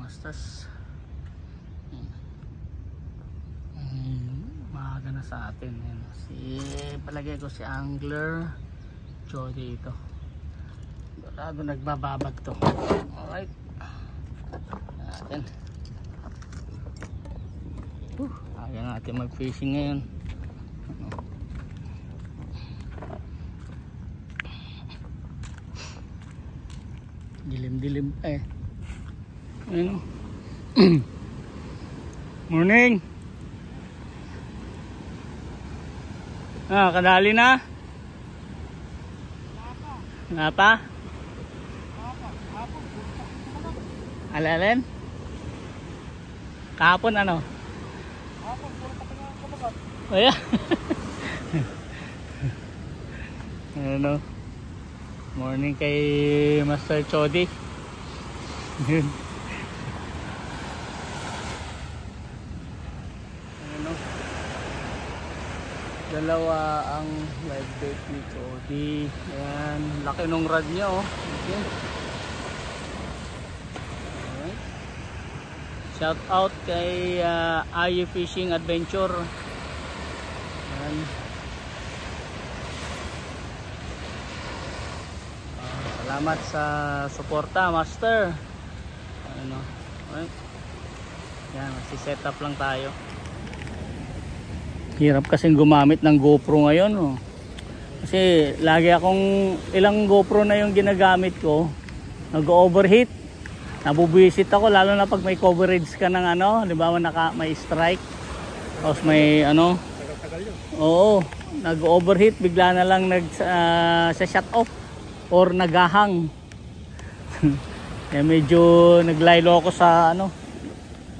masters. Maaga na sa atin. Ayan. Palagay ko si Angler Jody ito. Lalo nagbababad to. Alright. Ayan. Ayaw natin mag-fishing ngayon. Dilim-dilim pa eh. Ayun. Morning. Kadali na? Nga pa? Alalen? Kahapon ano? Kahapon, puro patinga ang kumagat. Oh yeah. Ano? Morning kay Master Chody. Yun. Ano? Dalawa ang live bait ni Chody. Ayan, laki nung rod niya oh. Okay. Alright. Shout out kay Ayu Fishing Adventure. Ayan. Salamat sa suporta, Master. Ano? Alright. Yan, magsi-set up lang tayo. Hirap kasing gumamit ng GoPro ngayon, oh. Kasi lagi akong ilang GoPro na yung ginagamit ko, nag-overheat. Nabubuwisit ako lalo na pag may coverage ka ng ano, halimbawa may strike. Tapos may ano? Tagal-tagal yun. Oo, nag-overheat, bigla na lang sa shut off. Or nagahang. Kaya medyo naglaylo ako sa ano,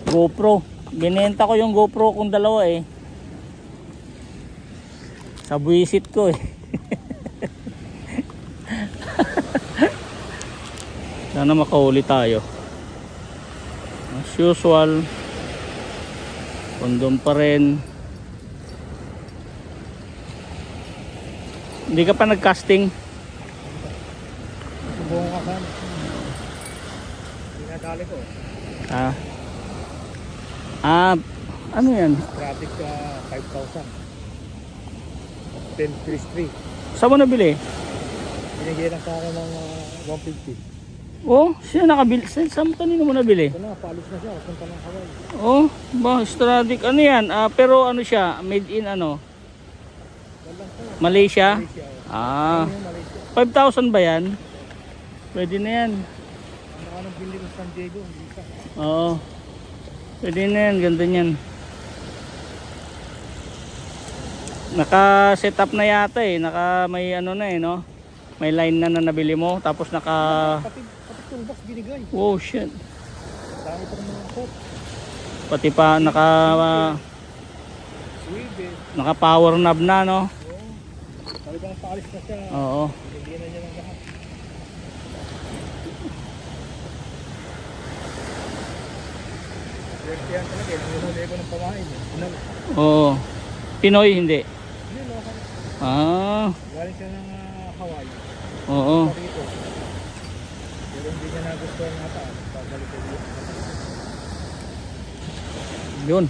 GoPro. Binenta ko yung GoPro kong dalawa eh. Sa buwisit ko eh. Sana makahuli tayo. As usual, kondom pa rin. Hindi ka pa nag-casting? Buong kasan. Pinadali ko. Ano yan? Traffic 5,000. 10 Chris 3. Saan mo nabili? Binigyan lang sa akin ng 150. Oh, siya nakabili. Saan kanino mo nabili? Ito na, paalis na siya. Punta ng Hawaii. Oh, ba, Stradic. Ano yan? Pero ano siya? Made in ano? Malaysia? Malaysia. 5,000 ba yan? Pwede na yan. Ano ka nang bili ng San Diego? Oo. Pwede na yan. Ganda yan. Naka-set up na yata eh. May ano na eh, no? May line na nabili mo. Tapos Pati toolbox binigay. Oh, shit. Dami pa ng mga pot. Pati pa naka power knob na, no? Oo. Sabi ba paalis na siya. Oo. Binigyan na niya ng lahat. Yan talaga eh. Nahuli ko ng pamain eh. Oo. Pinoy hindi. Hindi, lokal. Galing siya ng Hawaii. Oo. Dito. Pero hindi niya nagustuhan ng ata. Pabalik ko dito. Yun.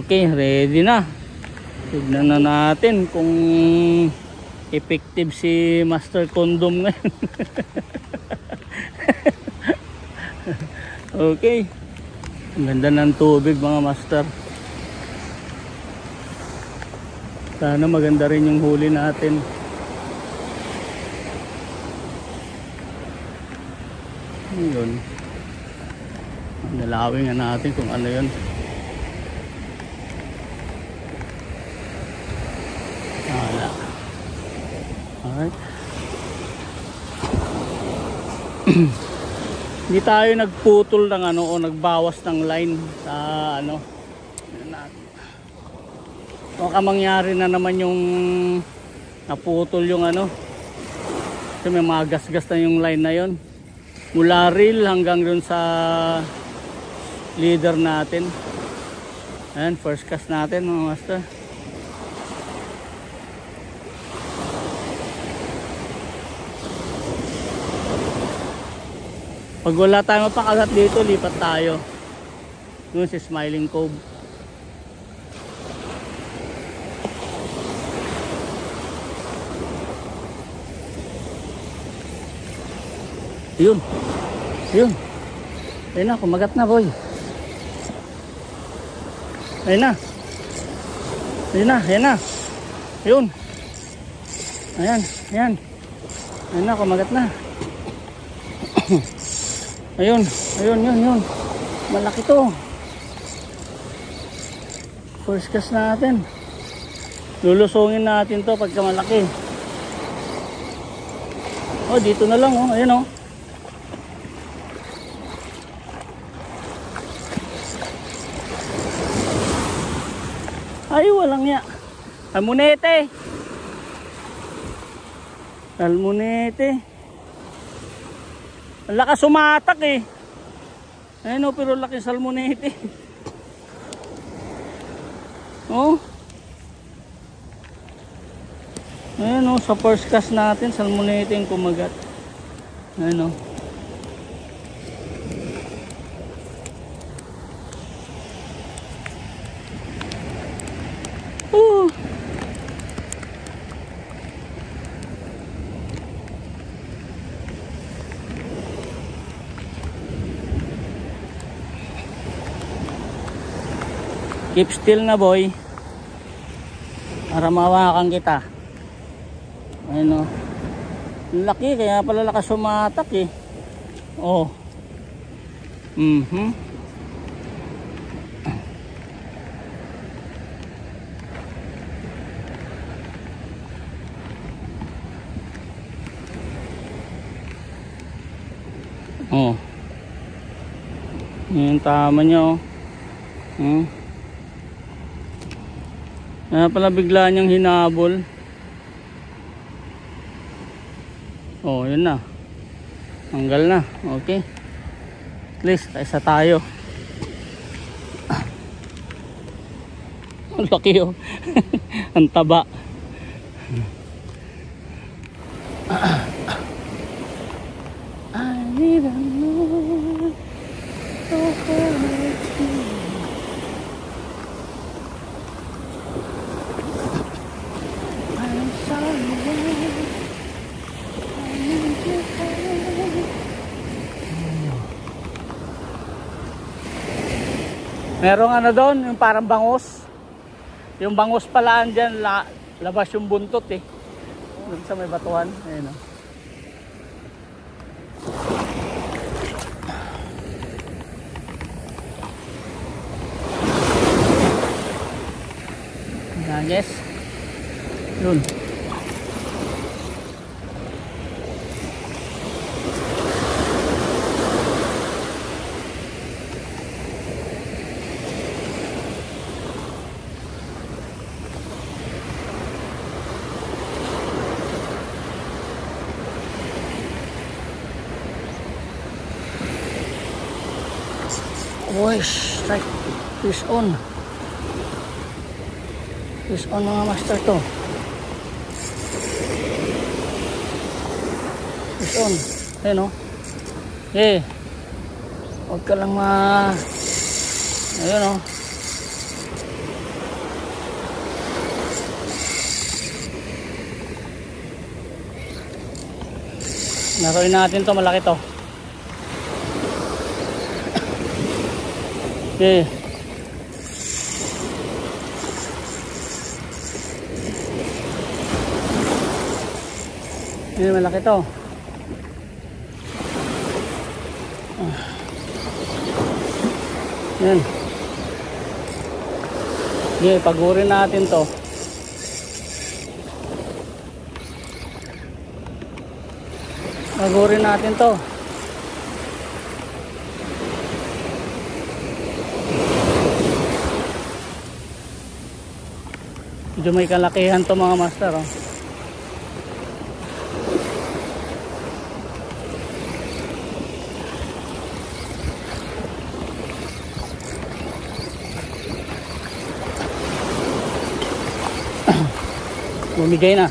Okay, ready na. Tignan na natin kung effective si Master Condom ngayon. Okay. Ang ganda ng tubig mga master. Sana maganda rin yung huli natin. Yun. Nalawin nga natin kung ano yun. Wala. Alright. Hindi tayo nagputol ng ano o nagbawas ng line sa ano. Baka mangyari na naman yung naputol yung ano. Kasi may mga gas-gas na yung line na yon. Mula reel hanggang dun sa leader natin. Ayan, first cast natin mga master. Pag wala tayong mapakagat dito, lipat tayo. Doon si Smiling Cove. Yun. Yun. Ayun na, kumagat na boy. Ayun na. Ayun na, ayun na. Yun. Ayan, ayan. Ayun na, kumagat na. Ayun, ayun, yun, yun. Malaki to. First cast natin. Lulusungin natin to pagka malaki. Oh, dito na lang oh. Ayun oh. Ay, walang ya. Salmonete. Salmonete. Ang lakas sumatak eh. Ayun o, pero laki salmonete. Oh. Ayun o, sa first cast natin, salmonete yung kumagat. Ayun o. Keep still na boy. Para mawakan kita. Ayun o. Laki, kaya pala lakas sumatak eh. Oh. Oh. Yung tama niya oh. Kaya pala bigla niyang hinabol. Oh, yun na. Tanggal na. Okay. At least, kaisa tayo. Ang laki oh. Ang taba. I need a Lord. Merong ano doon, yung parang bangus. Yung bangus pala andyan, labas yung buntot eh. Doon sa may batuhan. Ayun o. Yes. Yun. Voice strike. Fish on. Fish on mga master to. Fish on. Ayun o. Okay. Huwag ka lang ayun o. Naroin natin to, malaki to. Okay. Ini malaki to. Yan. Okay, pagurin natin to. Pagurin natin to. Medyo may kalakihan to mga master oh. Bumigay na.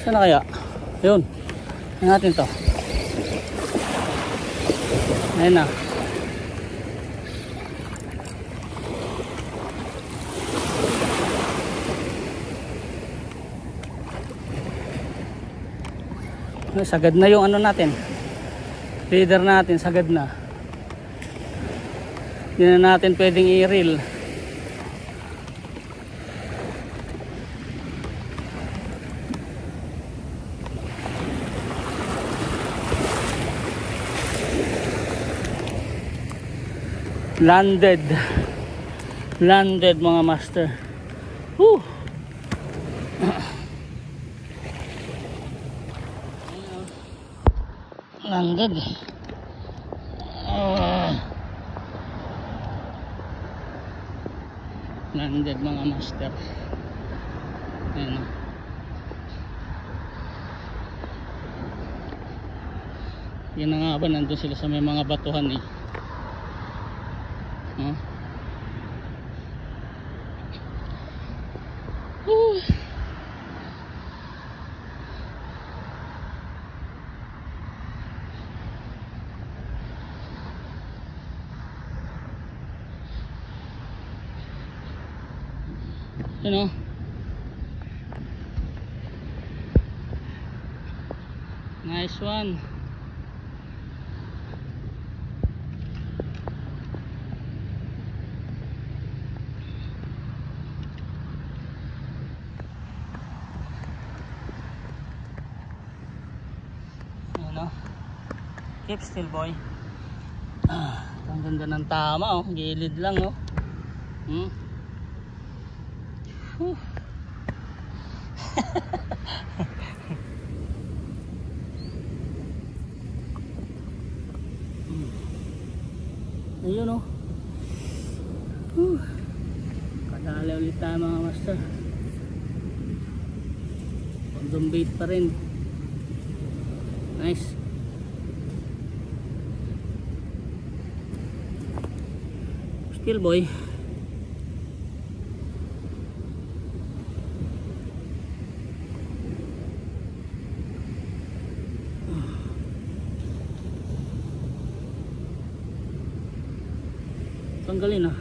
Saan na kaya? Ayun. Tingnan natin to. Ayun na. Sagad na yung ano natin. Feeder natin, sagad na. Hindi na natin pwedeng i-reel. Landed mga master. Woo! Landed. Landed mga master. Ayan. Yan na nga ba, nandun sila sa may mga batuhan eh. You know, nice one. You know, keep still boy. Ang ganda ng tama, oh, gilid lang, oh. Ayun, oh. Kadali ulit tayo mga master. Condom bait pa rin. Nice. Still boy. Tanggalin ah.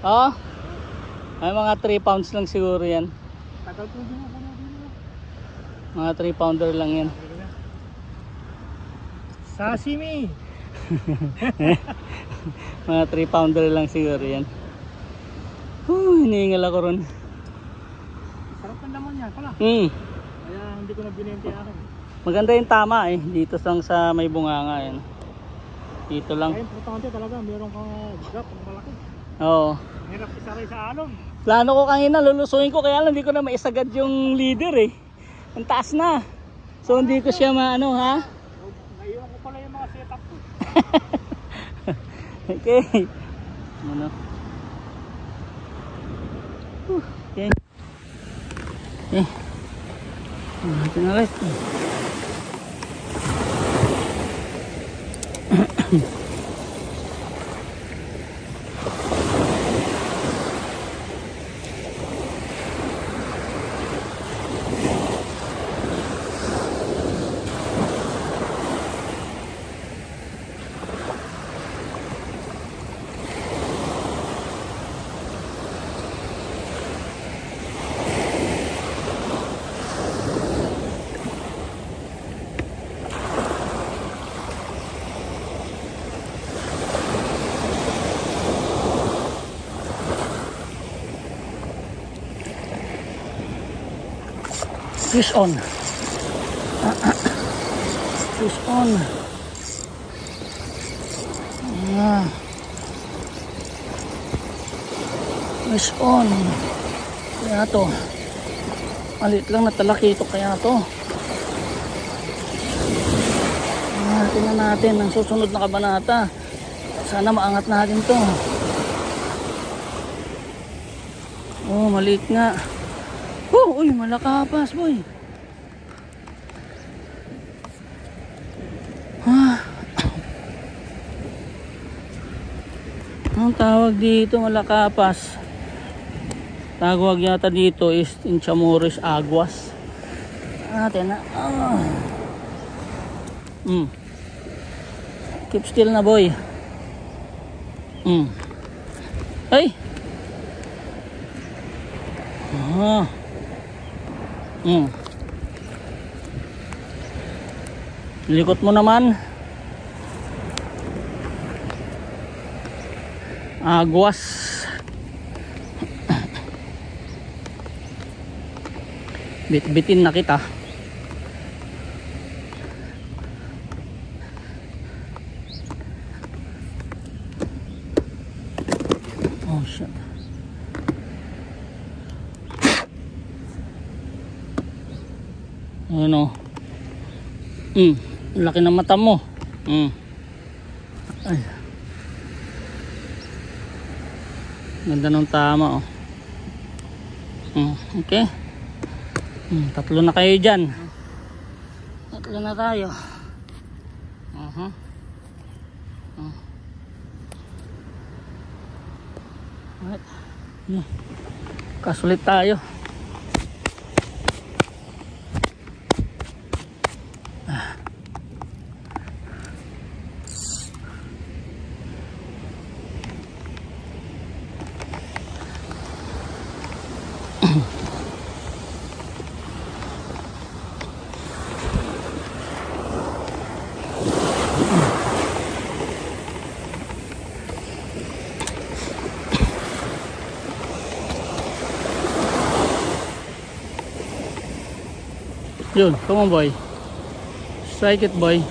Oh, ay mga 3 pounds lang siguro yan. Tagal po din ako na din. Mga 3 pounder lang yan. Sashimi. Mga 3 pounder lang siguro yan. Hinihingal ako ron. Sarap ng naman yan pala. Kaya hindi ko na binente akin. Maganda yung tama eh. Dito lang sa may bunganga yan. Dito lang. Kaya importante talaga, meron kang drop ng malaki. Oo. Hirap isaray sa alon. Plano ko kanina, lulusuin ko, kaya lang hindi ko na maisagad yung leader eh. Ang taas na. So hindi ko siya maano, ha? Naiwan ko pala yung mga setup ko. Okay. Ano? Okay. Okay. Natin ulit. Fish on. Fish on. Fish on. Kaya to. Malit lang na talaki ito kaya to. Tingnan natin ang susunod na kabanata. Sana maangat natin to. Oh, maliit nga. Oh, uy, malakapas boy. Ang tawag dito, malakapas. Tawag yata dito is Intramuros aguas. Natin na. Keep still na boy. Ay. Likot mo naman. Aguas. Bit-bitin na kita. Oh shit. Ano? Laki ng mata mo. Ay. Ganda ng tama oh. Okay. Tatlo na kayo dyan. Tatlo na tayo. Alright. Kasulit tayo. Yun, come on boy. Strike it boy.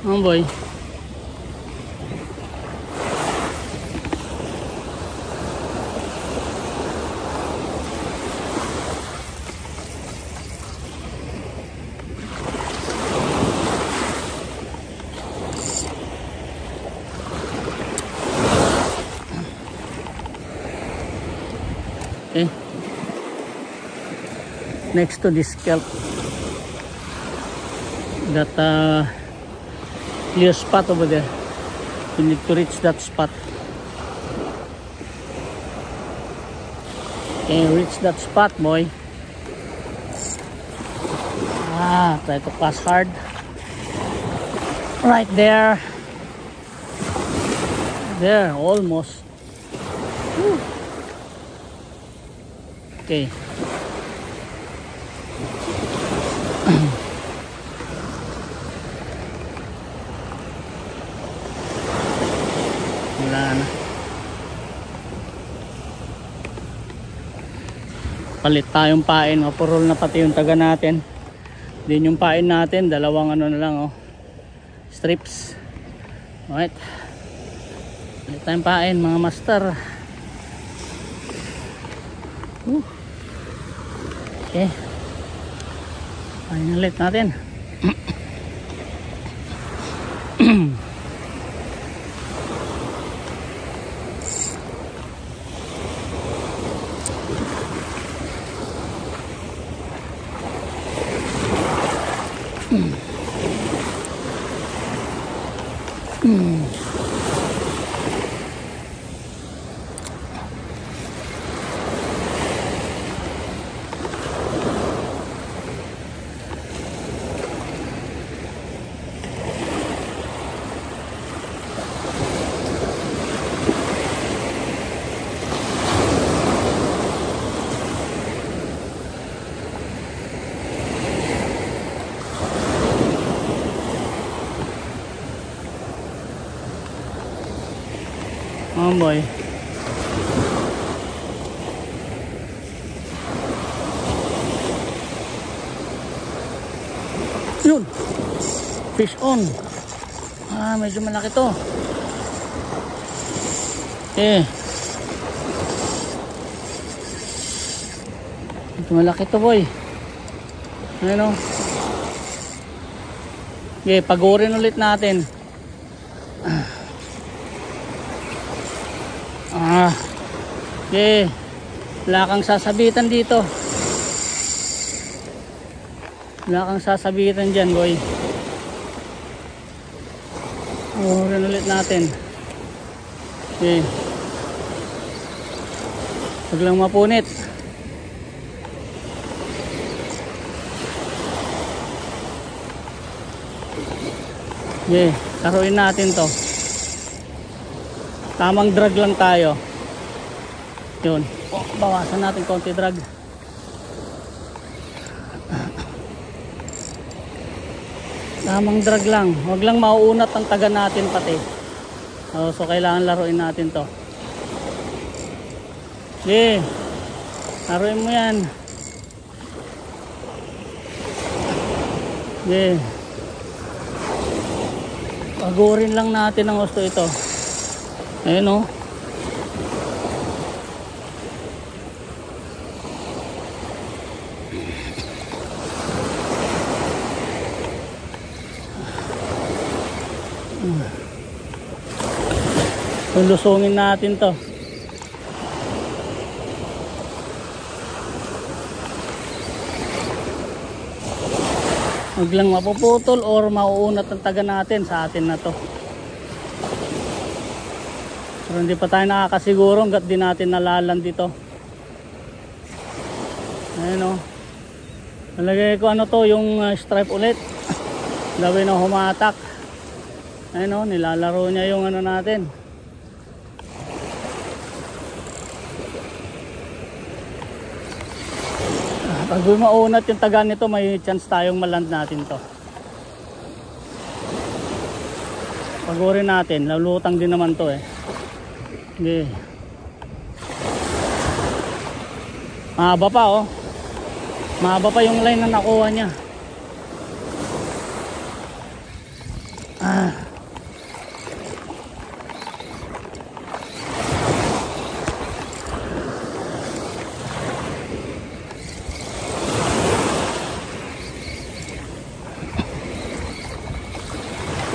Come on boy. Okay. Next to this kelp, that clear spot over there. You need to reach that spot. Okay, reach that spot boy. Try to pass hard. Right there. There, almost. Whew. Okay. Wala na. Palit tayong pain. Purol na pati yung taga natin. Din yung pain natin, dalawang ano na lang strips. Alright. Palit tayong pain mga master. Okay. Pain ulit natin. Oh boy. Yun. Fish on. Medyo malaki to. Okay. Medyo malaki to boy. Ano? Okay, pagurin ulit natin. Okay. Wala kang sasabitan dito. Wala kang sasabitan dyan, boy. Rin ulit natin. Okay. Huwag lang mapunit. Okay. Taruin natin to. Tamang drag lang tayo. Yun. Bawasan natin konti drag. Tamang drag lang. Huwag lang mauunat ang taga natin pati. So kailangan laruin natin to. Okay. Laruin mo yan. Okay. Pagurin lang natin ang gusto ito. Ayun o. Lusungin natin to. Huwag lang mapuputol or mauunat ang taga natin. Sa atin na to. Pero hindi pa tayo nakakasiguro hanggat di natin nalalan dito. Ayun o. Nalagay ko ano to, yung stripe ulit. Lawin na humatak. Ayun o, nilalaro niya yung ano natin. Pag maunat yung taga nito, may chance tayong maland natin to. Pagurin natin, lalutang din naman to eh. Okay. Mahaba pa oh. Mahaba pa yung line na nakuha niya.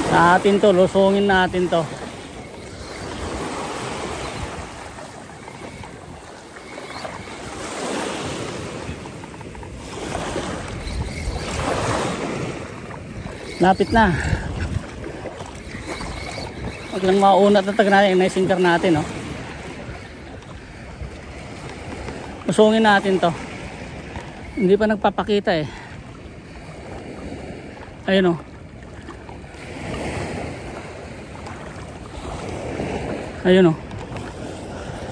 Sa atin to, lusungin natin to. Lapit na. Huwag lang maunat na tag natin, naisingkar natin, oh. Lusungin natin to. Hindi pa nagpapakita eh. Ayun, oh. Ayun, oh.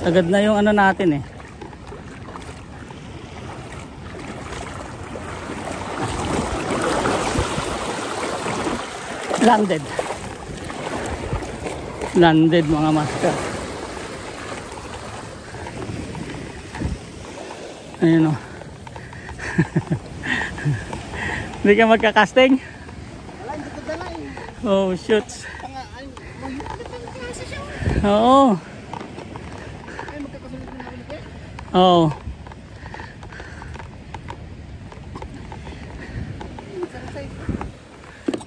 Sagad na yung ano natin eh. Landed. Landed mga master. Ayun, oh. Hindi ka magkakasting? Wala, hindi ko dala eh. Oh, shoots. Oo. Ay, magkakasunod na ako nito. Oo.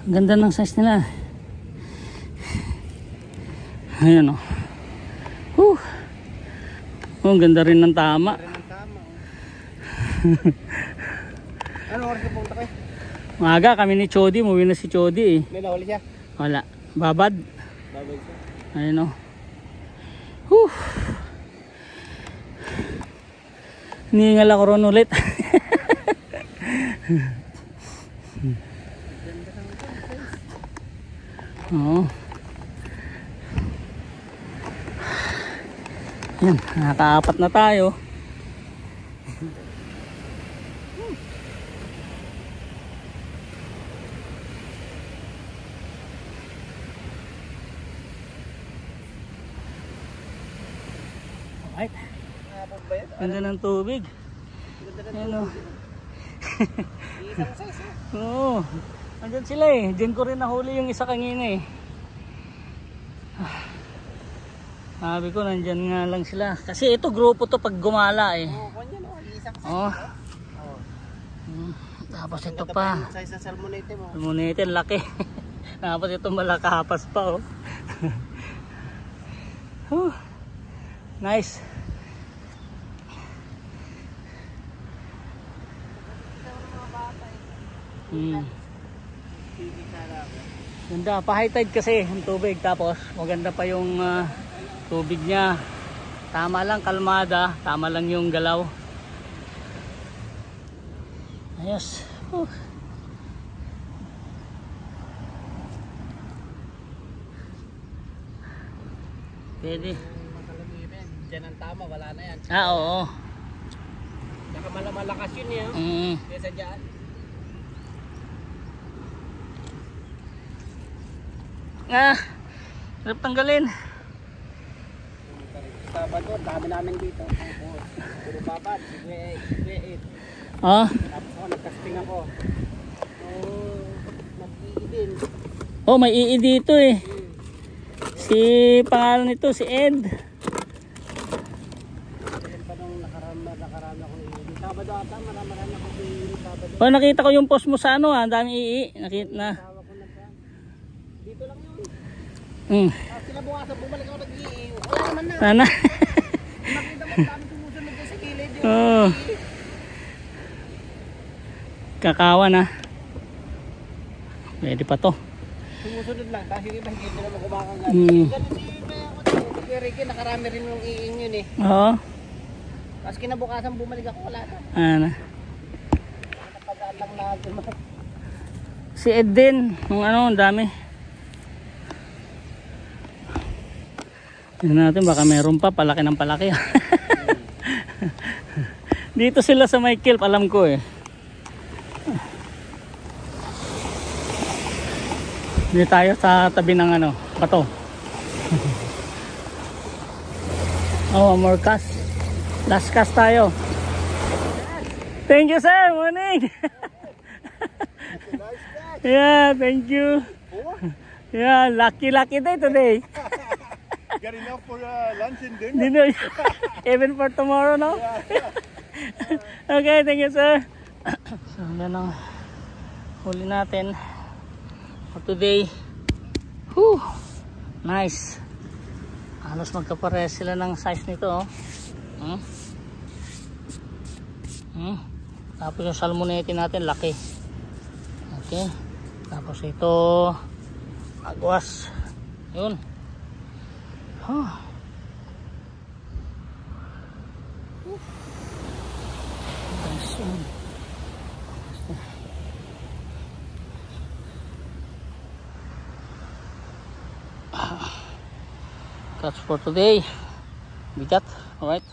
Ganda ng size nila. Ayan o. Oh, ganda rin ng tama. Ano oras na punta kayo? Maaga kami ni Chody. Muwi na si Chody eh. May nahuli siya? Wala. Babad. Babay siya. Ayan o. Hiningal ako ron ulit. Oo. Yan, nakakaapat na tayo. Alright. Ganda ng tubig. Ayan o. Oo. Andyan sila eh. Diyan ko rin nahuli yung isa kanina eh. Sabi ko nandyan nga lang sila. Kasi ito grupo to pag gumala eh. Oo, kanya no. Isang size. Oh. Oo. Tapos ito pa. Size ng salmonete mo. Salmonete, laki. Tapos ito malakapas pa oh. Nice. Ganda, pa high tide kasi ang tubig, tapos maganda pa yung tubig niya. Tama lang, kalmada, tama lang yung galaw. Ayos. Pwede. Diyan ang tama, wala na yan. Oo. Saka malakas yun eh. Kesa dyan. Harap tanggalin. Sabado, dami namin dito. Puro babad, sigwe 8. Tapos ako, nagkasting ako. Mag-iidin. Oh, may ii dito eh. Si pangalan nito, si Ed. Pa nung nakarami akong iidin. Sabado ata, marami akong iidin sabado. Oh, nakita ko yung post mo sa ano, ang daming ii. Nakita na. Tawa ko na dyan. Dito lang yun. Kinabukasan, bumalik ako nag-ii. Wala naman na. Sana. Nakita mo, dami sumusunod doon sa kilid yun. Oh. Kakawan ha. Pwede pa to. Sumusunod lang, kasi iba hindi naman kumakang ganun. Ganun si Ricky, nakarami rin yung iing yun eh. Oo. Tapos kinabukasan bumalik ako, wala na. Ano. Napadaan lang natin. Si Ed din, nung ano, ang dami. Tignan natin, baka meron pa, palaki ng palaki. Dito sila sa may kelp, alam ko eh. Dito tayo sa tabi ng ano, bato. Oh, more cast. Last cast tayo. Thank you sir, morning. Yeah, thank you. Yeah, lucky day today. Got enough for lunch and dinner? Even for tomorrow, no? Okay, thank you sir. So, yan ang huli natin for today. Whew, nice. Halos magkapares sila ng size nito. Tapos yung salmonete natin laki. Okay. Tapos ito agwas. Yun. Catch for today. Bigat. Alright.